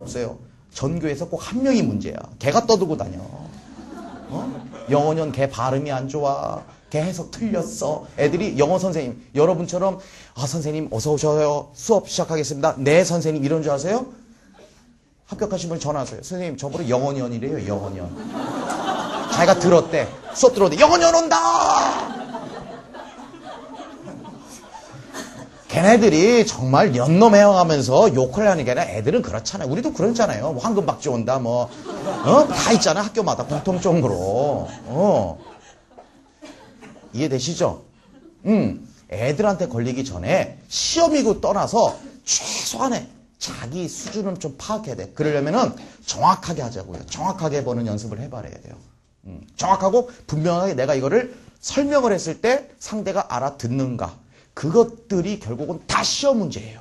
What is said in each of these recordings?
없어요. 전교에서 꼭 한 명이 문제야. 걔가 떠들고 다녀. 영어년 걔 발음이 안 좋아. 걔 해석 틀렸어. 애들이 영어 선생님, 여러분처럼 선생님 어서 오셔요. 수업 시작하겠습니다. 네 선생님 이런 줄 아세요? 합격하신 분 전화하세요. 선생님 저보고 영어년이래요. 영어년. 자기가 들었대. 수업 들었대. 영어년 온다. 걔네들이 정말 연놈 해왕하면서 욕을 하는 게 아니라 애들은 그렇잖아요. 우리도 그렇잖아요. 황금박쥐 온다 다 있잖아요. 학교마다 공통적으로. 이해되시죠? 애들한테 걸리기 전에 시험이고 떠나서 최소한의 자기 수준은 좀 파악해야 돼. 그러려면은 정확하게 하자고요. 정확하게 보는 연습을 해봐야 돼요. 정확하고 분명하게 내가 이거를 설명을 했을 때 상대가 알아듣는가. 그것들이 결국은 다 시험 문제예요.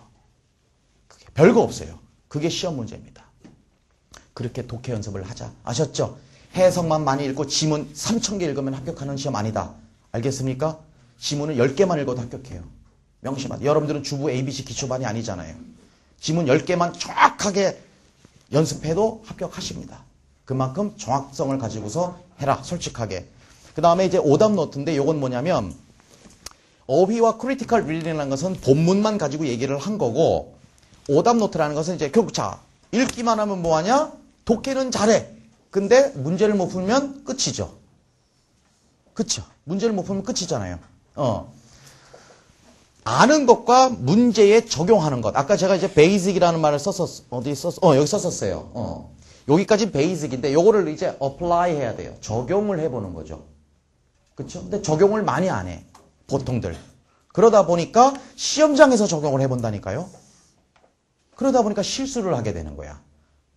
그게 별거 없어요. 그게 시험 문제입니다. 그렇게 독해 연습을 하자. 아셨죠? 해석만 많이 읽고 지문 3,000개 읽으면 합격하는 시험 아니다. 알겠습니까? 지문을 10개만 읽어도 합격해요. 명심하세요. 여러분들은 주부 ABC 기초반이 아니잖아요. 지문 10개만 정확하게 연습해도 합격하십니다. 그만큼 정확성을 가지고서 해라. 솔직하게. 그 다음에 이제 오답 노트인데 이건 뭐냐면 어휘와 크리티컬 리딩이라는 것은 본문만 가지고 얘기를 한 거고 오답 노트라는 것은 이제 결국 자 읽기만 하면 뭐하냐? 독해는 잘해. 근데 문제를 못 풀면 끝이죠. 그쵸? 문제를 못 풀면 끝이잖아요. 아는 것과 문제에 적용하는 것. 아까 제가 이제 베이직이라는 말을 여기 썼었어요. 여기까지 베이직인데 요거를 이제 apply 해야 돼요. 적용을 해보는 거죠. 그쵸? 근데 적용을 많이 안 해. 보통들. 그러다 보니까 시험장에서 적용을 해본다니까요. 그러다 보니까 실수를 하게 되는 거야.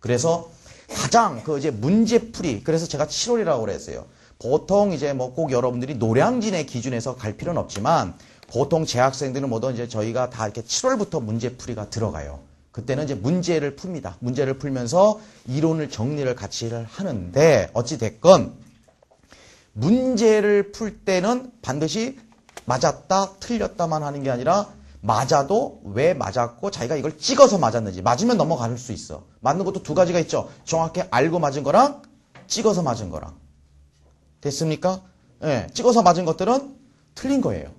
그래서 가장 이제 문제풀이. 그래서 제가 7월이라고 그랬어요. 보통 이제 뭐 꼭 여러분들이 노량진의 기준에서 갈 필요는 없지만 보통 재학생들은 뭐든 이제 저희가 다 이렇게 7월부터 문제풀이가 들어가요. 그때는 이제 문제를 풉니다. 문제를 풀면서 이론을 정리를 같이 하는데 어찌됐건 문제를 풀 때는 반드시 맞았다, 틀렸다만 하는 게 아니라 맞아도 왜 맞았고 자기가 이걸 찍어서 맞았는지. 맞으면 넘어갈 수 있어. 맞는 것도 두 가지가 있죠. 정확히 알고 맞은 거랑 찍어서 맞은 거랑. 됐습니까? 네, 찍어서 맞은 것들은 틀린 거예요.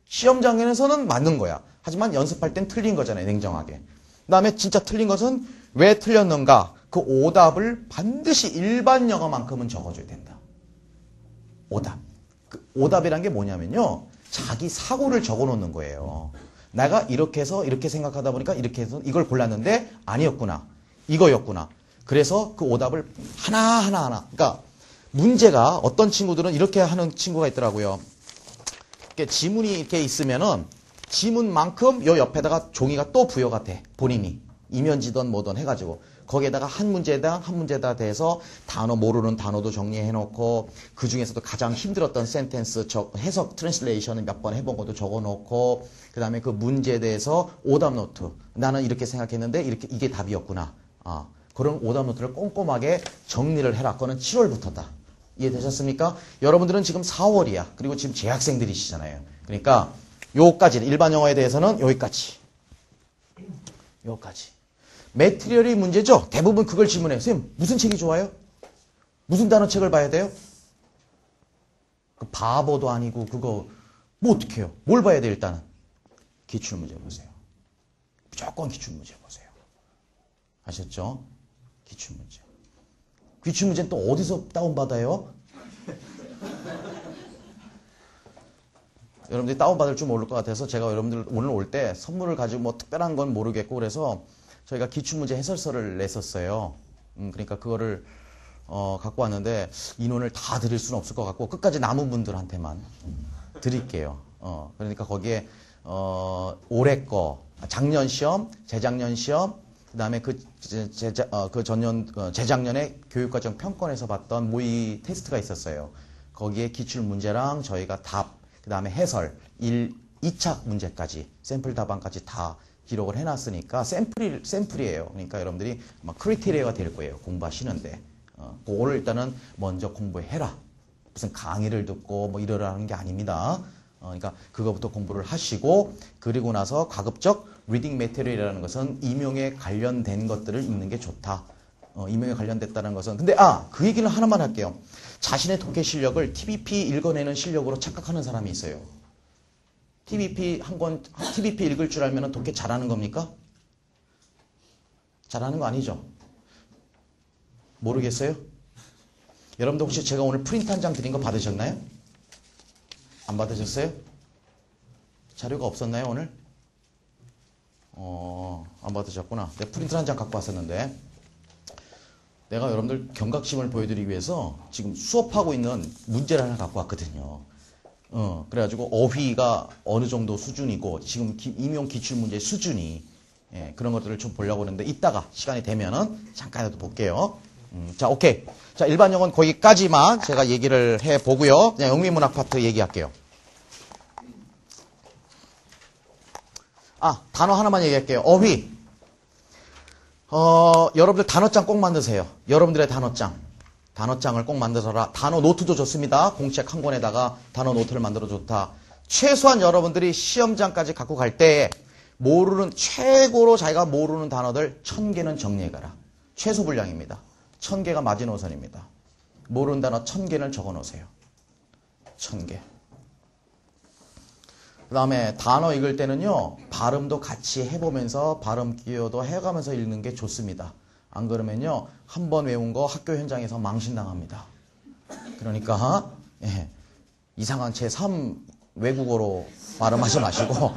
시험장에서는 맞는 거야. 하지만 연습할 땐 틀린 거잖아요. 냉정하게. 그 다음에 진짜 틀린 것은 왜 틀렸는가. 그 오답을 반드시 일반 영어만큼은 적어줘야 된다. 오답. 오답이란 게 뭐냐면요. 자기 사고를 적어놓는 거예요. 내가 이렇게 해서 이렇게 생각하다 보니까 이렇게 해서 이걸 골랐는데 아니었구나. 이거였구나. 그래서 그 오답을 하나. 그러니까 문제가 어떤 친구들은 이렇게 하는 친구가 있더라고요. 이렇게 지문이 이렇게 있으면은 지문만큼 요 옆에다가 종이가 또 부여가 돼. 본인이. 이면지든 뭐든 해가지고. 거기에다가 한 문제에다 대해서 단어 모르는 단어도 정리해놓고 그 중에서도 가장 힘들었던 센텐스 해석 트랜슬레이션을 몇 번 해본 것도 적어놓고 그 다음에 그 문제에 대해서 오답 노트. 나는 이렇게 생각했는데 이게 답이었구나. 그런 오답 노트를 꼼꼼하게 정리를 해라. 그거는 7월부터다. 이해되셨습니까? 여러분들은 지금 4월이야. 그리고 지금 재학생들이시잖아요. 그러니까 요까지는 일반 영어에 대해서는 여기까지. 매트리얼이 문제죠? 대부분 그걸 질문해요. 선생님, 무슨 책이 좋아요? 무슨 단어책을 봐야 돼요? 그 바보도 아니고 그거 뭐 어떻게 해요? 뭘 봐야 돼요 일단은? 기출문제 보세요. 무조건 기출문제 보세요. 아셨죠? 기출문제. 기출문제는 또 어디서 다운받아요? 여러분들이 다운받을 줄 모를 것 같아서 제가 여러분들 오늘 올 때 선물을 가지고 뭐 특별한 건 모르겠고 그래서 저희가 기출문제 해설서를 냈었어요. 그러니까 그거를 갖고 왔는데 인원을 다 드릴 수는 없을 것 같고 끝까지 남은 분들한테만 드릴게요. 그러니까 거기에 올해 거, 작년 시험, 재작년 시험, 그다음에 재작년에 교육과정 평가원에서 봤던 모의 테스트가 있었어요. 거기에 기출문제랑 저희가 답, 그다음에 해설, 2차 문제까지 샘플 답안까지 다 기록을 해놨으니까 샘플이에요. 그러니까 여러분들이 아마 크리테리아가 될 거예요. 공부하시는데. 그거를 일단은 먼저 공부해라. 무슨 강의를 듣고 뭐 이러라는 게 아닙니다. 그러니까 그거부터 공부를 하시고 그리고 나서 가급적 리딩 매테리얼이라는 것은 임용에 관련된 것들을 읽는 게 좋다. 임용에 관련됐다는 것은 근데 그 얘기는 하나만 할게요. 자신의 독해 실력을 TBP 읽어내는 실력으로 착각하는 사람이 있어요. TBP 읽을 줄 알면 독해 잘하는 겁니까? 잘하는 거 아니죠? 모르겠어요? 여러분들 혹시 제가 오늘 프린트 한 장 드린 거 받으셨나요? 안 받으셨어요? 자료가 없었나요, 오늘? 안 받으셨구나. 내가 프린트 한 장 갖고 왔었는데. 내가 여러분들 경각심을 보여드리기 위해서 지금 수업하고 있는 문제를 하나 갖고 왔거든요. 그래가지고 어휘가 어느 정도 수준이고, 지금 임용 기출문제 수준이, 그런 것들을 좀 보려고 하는데, 이따가 시간이 되면은 잠깐이라도 볼게요. 자, 오케이. 자, 일반 영어는 거기까지만 제가 얘기를 해보고요. 그냥 영미문학 파트 얘기할게요. 단어 하나만 얘기할게요. 어휘. 여러분들 단어장 꼭 만드세요. 여러분들의 단어장. 단어장을 꼭 만들어라. 단어 노트도 좋습니다. 공책 한 권에다가 단어 노트를 만들어 좋다. 최소한 여러분들이 시험장까지 갖고 갈 때 최고로 자기가 모르는 단어들 1000개는 정리해 가라. 최소 분량입니다. 1000개가 마지노선입니다. 모르는 단어 1000개를 적어 놓으세요. 1000개. 그 다음에 단어 읽을 때는요, 발음도 같이 해보면서 발음 기호도 해가면서 읽는 게 좋습니다. 안 그러면요, 한 번 외운 거 학교 현장에서 망신당합니다. 그러니까, 이상한 제3 외국어로 발음하지 마시고,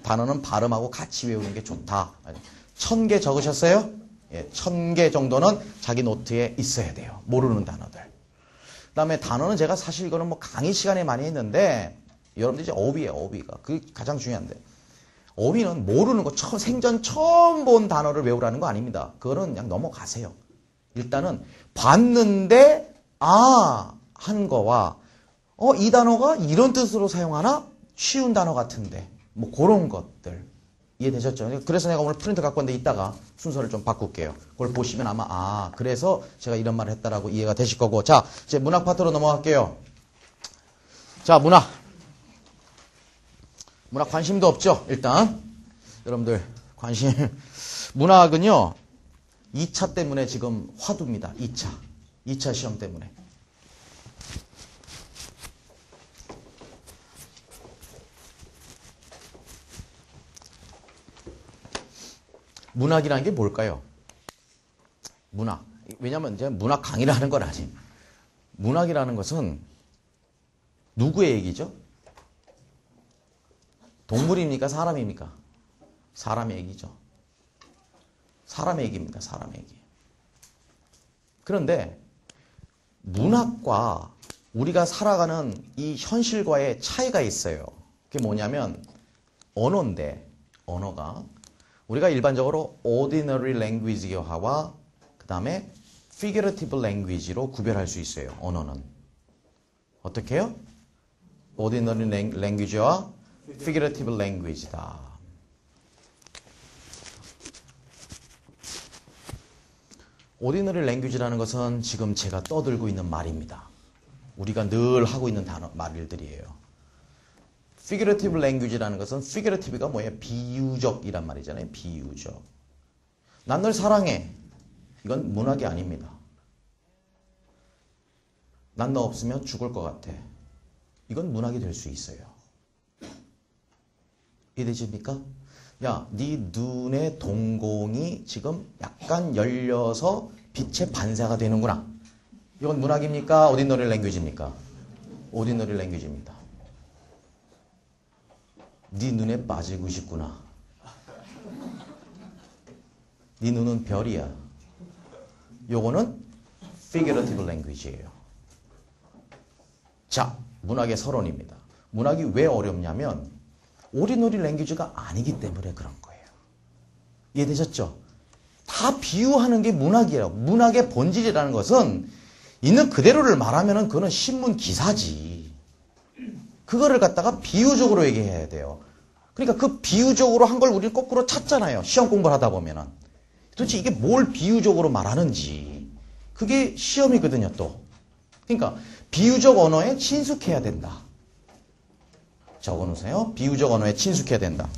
단어는 발음하고 같이 외우는 게 좋다. 1000개 적으셨어요? 1000개 정도는 자기 노트에 있어야 돼요. 모르는 단어들. 그 다음에 단어는 제가 사실 이거는 뭐 강의 시간에 많이 했는데, 여러분들 이제 어휘예요, 어휘가. 그게 가장 중요한데. 어휘는 모르는 거, 생전 처음 본 단어를 외우라는 거 아닙니다. 그거는 그냥 넘어가세요. 일단은 봤는데, 하는 거와, 이 단어가 이런 뜻으로 사용하나? 쉬운 단어 같은데. 뭐 그런 것들. 이해되셨죠? 그래서 내가 오늘 프린트 갖고 왔는데 이따가 순서를 좀 바꿀게요. 그걸 보시면 아마, 그래서 제가 이런 말을 했다라고 이해가 되실 거고. 자, 이제 문학 파트로 넘어갈게요. 자, 문학 관심도 없죠? 일단 여러분들 관심 문학은요 2차 때문에 지금 화두입니다. 2차 시험 때문에. 문학이라는 게 뭘까요? 문학. 왜냐면 이제 문학 강의를 하는 건 아니에요. 문학이라는 것은 누구의 얘기죠? 동물입니까? 사람입니까? 사람의 얘기죠. 사람의 얘기입니다. 사람의 얘기. 그런데 문학과 우리가 살아가는 이 현실과의 차이가 있어요. 그게 뭐냐면 언어인데, 언어가 우리가 일반적으로 ordinary language와 그 다음에 figurative language로 구별할 수 있어요. 언어는. 어떻게 해요? ordinary language와 figurative language다. ordinary language라는 것은 지금 제가 떠들고 있는 말입니다. 우리가 늘 하고 있는 말들이에요. figurative language라는 것은 figurative가 뭐예요? 비유적이란 말이잖아요. 비유적. 난 널 사랑해. 이건 문학이 아닙니다. 난 너 없으면 죽을 것 같아. 이건 문학이 될 수 있어요. 이해되십니까? 야, 네 눈의 동공이 지금 약간 열려서 빛의 반사가 되는구나. 이건 문학입니까? ordinary language입니까? ordinary language입니다. 네 눈에 빠지고 싶구나. 네 눈은 별이야. 요거는 figurative language예요. 자, 문학의 서론입니다. 문학이 왜 어렵냐면 ordinary language가 아니기 때문에 그런 거예요. 이해되셨죠? 다 비유하는 게 문학이에요. 문학의 본질이라는 것은 있는 그대로를 말하면은 그거는 신문 기사지. 그거를 갖다가 비유적으로 얘기해야 돼요. 그러니까 그 비유적으로 한 걸 우리는 거꾸로 찾잖아요. 시험 공부를 하다 보면은. 도대체 이게 뭘 비유적으로 말하는지. 그게 시험이거든요, 또. 그러니까 비유적 언어에 친숙해야 된다. 적어놓으세요. 비유적 언어에 친숙해야 된다.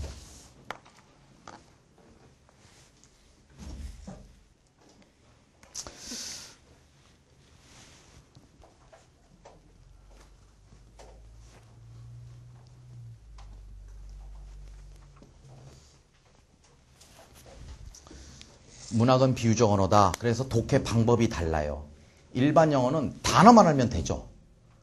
문학은 비유적 언어다. 그래서 독해 방법이 달라요. 일반 영어는 단어만 알면 되죠.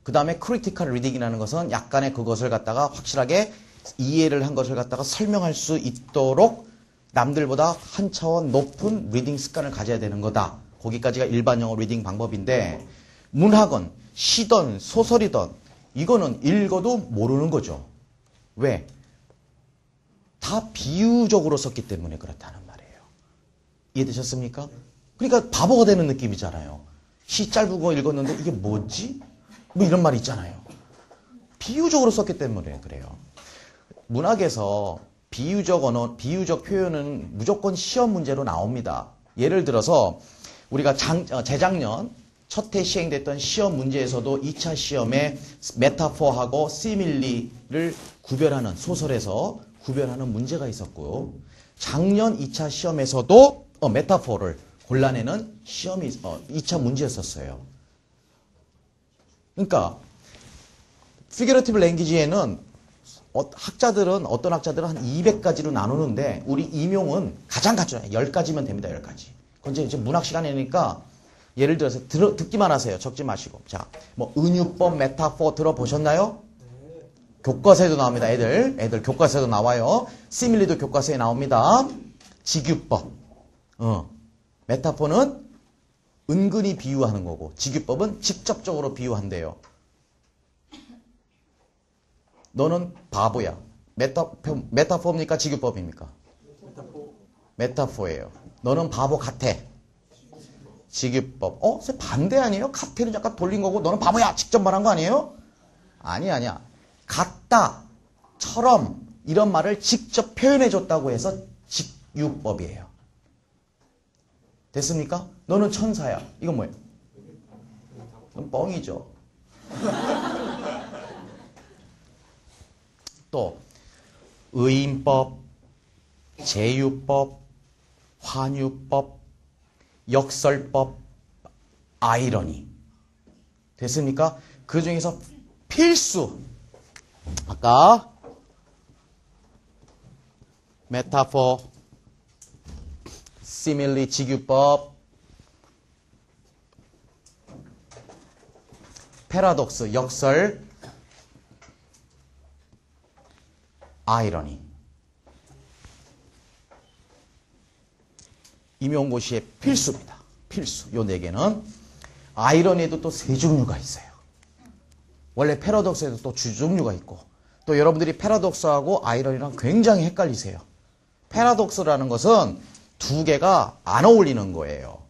그 다음에 크리티컬 리딩이라는 것은 약간의 그것을 갖다가 확실하게 이해를 한 것을 갖다가 설명할 수 있도록 남들보다 한 차원 높은 리딩 습관을 가져야 되는 거다. 거기까지가 일반 영어 리딩 방법인데, 문학은 시든 소설이든 이거는 읽어도 모르는 거죠. 왜? 다 비유적으로 썼기 때문에 그렇다는 말이에요. 이해되셨습니까? 그러니까 바보가 되는 느낌이잖아요. 시 짧은 거 읽었는데 이게 뭐지? 뭐 이런 말이 있잖아요. 비유적으로 썼기 때문에 그래요. 문학에서 비유적 언어, 비유적 표현은 무조건 시험 문제로 나옵니다. 예를 들어서 우리가 재작년 첫 해 시행됐던 시험 문제에서도 2차 시험에 메타포하고 시밀리를 구별하는, 소설에서 구별하는 문제가 있었고요. 작년 2차 시험에서도 메타포를 골라내는 시험이 2차 문제였었어요. 그러니까 피규러티브 랭귀지에는 학자들은, 어떤 학자들은 한 200가지로 나누는데 우리 임용은 가장 갖춰요. 10가지면 됩니다. 10가지. 그건 이제 문학 시간이니까 예를 들어서 듣기만 하세요. 적지 마시고. 자, 뭐 은유법, 메타포 들어보셨나요? 교과서에도 나옵니다. 애들 교과서에도 나와요. 시밀리도 교과서에 나옵니다. 직유법. 메타포는 은근히 비유하는 거고, 직유법은 직접적으로 비유한대요. 너는 바보야. 메타포입니까? 직유법입니까? 메타포예요. 너는 바보 같아. 직유법. 반대 아니에요? 같애는 약간 돌린 거고, 너는 바보야! 직접 말한 거 아니에요? 아니야. 같다, 처럼 이런 말을 직접 표현해줬다고 해서 직유법이에요. 됐습니까? 너는 천사야. 이건 뭐예요? 넌 뻥이죠. 또 의인법, 제유법, 환유법, 역설법, 아이러니. 됐습니까? 그 중에서 필수. 아까 메타포, 시밀리, 직유법, 패러독스, 역설, 아이러니. 임용고시의 필수입니다. 필수. 요 4개는. 아이러니에도 또 3종류가 있어요. 원래 패러독스에도 또 주종류가 있고, 또 여러분들이 패러독스하고 아이러니랑 굉장히 헷갈리세요. 패러독스라는 것은 2개가 안 어울리는 거예요.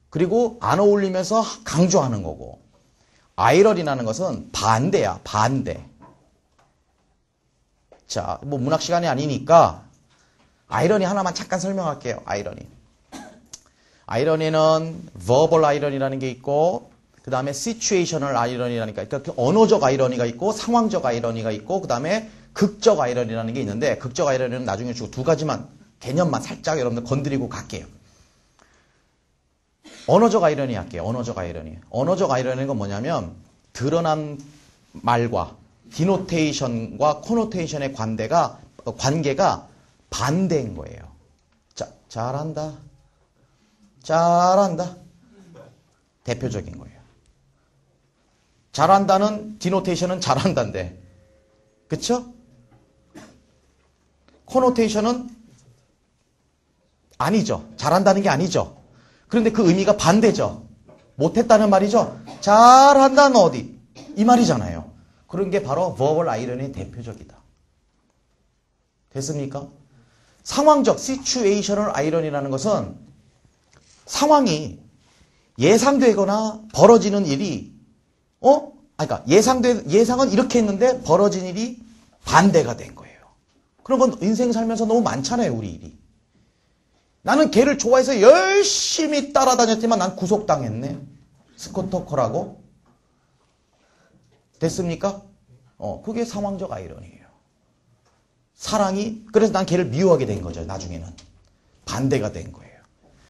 그리고 안 어울리면서 강조하는 거고, 아이러니라는 것은 반대야, 반대. 자, 뭐 문학 시간이 아니니까 아이러니 하나만 잠깐 설명할게요. 아이러니는 verbal 아이러니라는 게 있고, 그 다음에 situational 아이러니라는 게, 그러니까 언어적 아이러니가 있고, 상황적 아이러니가 있고, 그 다음에 극적 아이러니라는 게 있는데, 극적 아이러니는 나중에 주고 2가지만, 개념만 살짝 여러분들 건드리고 갈게요. 언어적 아이러니 할게요. 언어적 아이러니. 언어적 아이러니는 뭐냐면, 드러난 말과 디노테이션과 코노테이션의 관계가 반대인 거예요. 자, 잘한다. 대표적인 거예요. 잘한다는 디노테이션은 잘한다인데, 그쵸? 코노테이션은 아니죠. 잘한다는 게 아니죠. 그런데 그 의미가 반대죠. 못했다는 말이죠. 잘한다는 어디? 이 말이잖아요. 그런 게 바로 verbal irony의 대표적이다. 됐습니까? 상황적 situational irony라는 것은 상황이 예상되거나 벌어지는 일이 그러니까 예상은 이렇게 했는데 벌어진 일이 반대가 된 거예요. 그런 건 인생 살면서 너무 많잖아요, 우리 일이. 나는 걔를 좋아해서 열심히 따라다녔지만 난 구속당했네. 스코터커라고. 됐습니까? 그게 상황적 아이러니예요. 사랑이, 그래서 난 걔를 미워하게 된 거죠, 나중에는. 반대가 된 거예요.